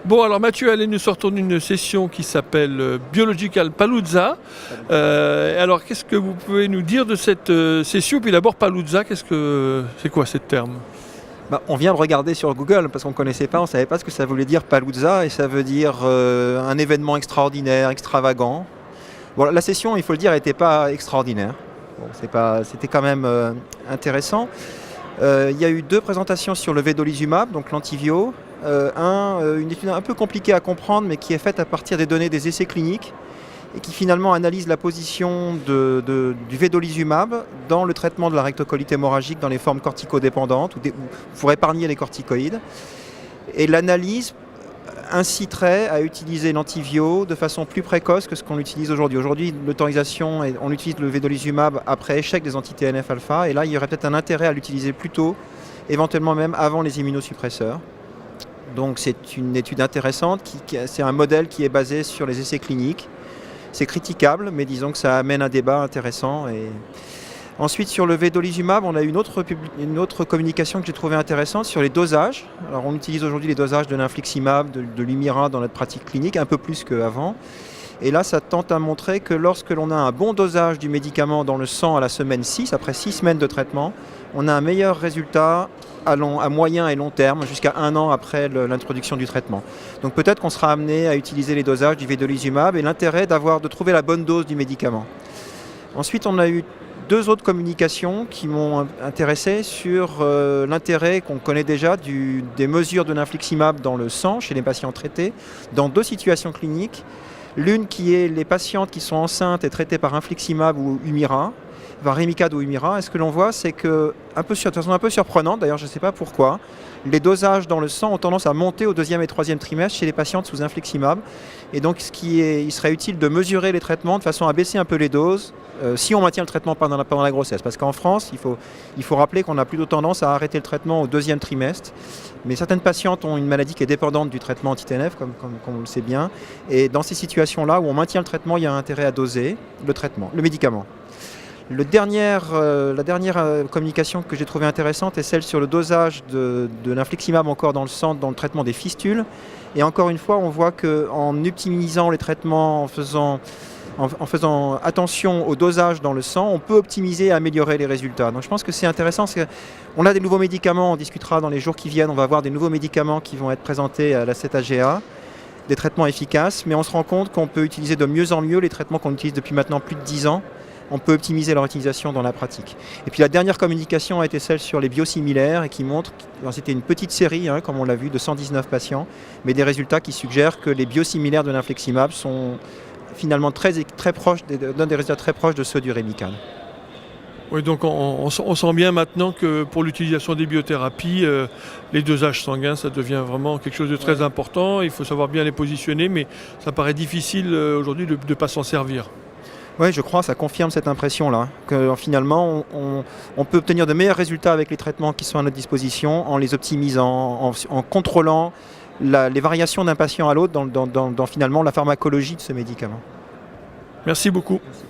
Bon, alors Mathieu, allez, nous sortons d'une session qui s'appelle Biological Palooza. Alors, qu'est-ce que vous pouvez nous dire de cette session? Puis d'abord, Palooza, c'est quoi ce terme? On vient de regarder sur Google parce qu'on ne connaissait pas, on ne savait pas ce que ça voulait dire Palooza, et ça veut dire un événement extraordinaire, extravagant. Bon, la session, il faut le dire, n'était pas extraordinaire. Bon, c'était quand même intéressant. Il y a eu 2 présentations sur le vedolizumab, donc l'antivio. Une étude un peu compliquée à comprendre, mais qui est faite à partir des données des essais cliniques et qui finalement analyse la position du vedolizumab dans le traitement de la rectocolite hémorragique dans les formes corticodépendantes ou pour épargner les corticoïdes. Et l'analyse inciterait à utiliser l'antivio de façon plus précoce que ce qu'on utilise aujourd'hui. Aujourd'hui, l'autorisation, on utilise le vedolizumab après échec des anti-TNF-alpha, et là, il y aurait peut-être un intérêt à l'utiliser plus tôt, éventuellement même avant les immunosuppresseurs. Donc c'est une étude intéressante, c'est un modèle qui est basé sur les essais cliniques. C'est critiquable, mais disons que ça amène un débat intéressant. Et ensuite, sur le vedolizumab, on a eu une autre communication que j'ai trouvée intéressante sur les dosages. Alors, on utilise aujourd'hui les dosages de l'infliximab, de l'Humira dans notre pratique clinique, un peu plus qu'avant. Et là, ça tente à montrer que lorsque l'on a un bon dosage du médicament dans le sang à la semaine 6, après 6 semaines de traitement, on a un meilleur résultat à moyen et long terme, jusqu'à 1 an après l'introduction du traitement. Donc peut-être qu'on sera amené à utiliser les dosages du vedolizumab et l'intérêt de trouver la bonne dose du médicament. Ensuite, on a eu 2 autres communications qui m'ont intéressé sur l'intérêt qu'on connaît déjà des mesures de l'infliximab dans le sang chez les patients traités dans 2 situations cliniques. L'une qui est les patientes qui sont enceintes et traitées par infliximab ou Humira, Remicade ou Humira. Et ce que l'on voit, c'est que, de façon un peu surprenante, d'ailleurs je ne sais pas pourquoi, les dosages dans le sang ont tendance à monter au 2e et 3e trimestre chez les patientes sous infliximab. Et donc il serait utile de mesurer les traitements de façon à baisser un peu les doses si on maintient le traitement pendant la grossesse. Parce qu'en France, il faut rappeler qu'on a plutôt tendance à arrêter le traitement au 2e trimestre. Mais certaines patientes ont une maladie qui est dépendante du traitement anti-TNF, comme on le sait bien. Et dans ces situations-là où on maintient le traitement, il y a intérêt à doser le médicament. La dernière communication que j'ai trouvée intéressante est celle sur le dosage de l'infliximab encore dans le sang, dans le traitement des fistules. Et encore une fois, on voit qu'en optimisant les traitements, en faisant attention au dosage dans le sang, on peut optimiser et améliorer les résultats. Donc je pense que c'est intéressant. On a des nouveaux médicaments, on discutera dans les jours qui viennent, on va avoir des nouveaux médicaments qui vont être présentés à la 7AGA, des traitements efficaces, mais on se rend compte qu'on peut utiliser de mieux en mieux les traitements qu'on utilise depuis maintenant plus de 10 ans. On peut optimiser leur utilisation dans la pratique. Et puis la dernière communication a été celle sur les biosimilaires et qui montre, c'était une petite série, comme on l'a vu, de 119 patients, mais des résultats qui suggèrent que les biosimilaires de l'infliximab sont finalement très proches, donnent des résultats très proches de ceux du Remicade. Oui, donc on sent bien maintenant que pour l'utilisation des biothérapies, les dosages sanguins, ça devient vraiment quelque chose de très important. Il faut savoir bien les positionner, mais ça paraît difficile aujourd'hui de ne pas s'en servir. Oui, je crois, ça confirme cette impression-là, que finalement, on peut obtenir de meilleurs résultats avec les traitements qui sont à notre disposition en les optimisant, en contrôlant les variations d'un patient à l'autre dans finalement la pharmacologie de ce médicament. Merci beaucoup. Merci.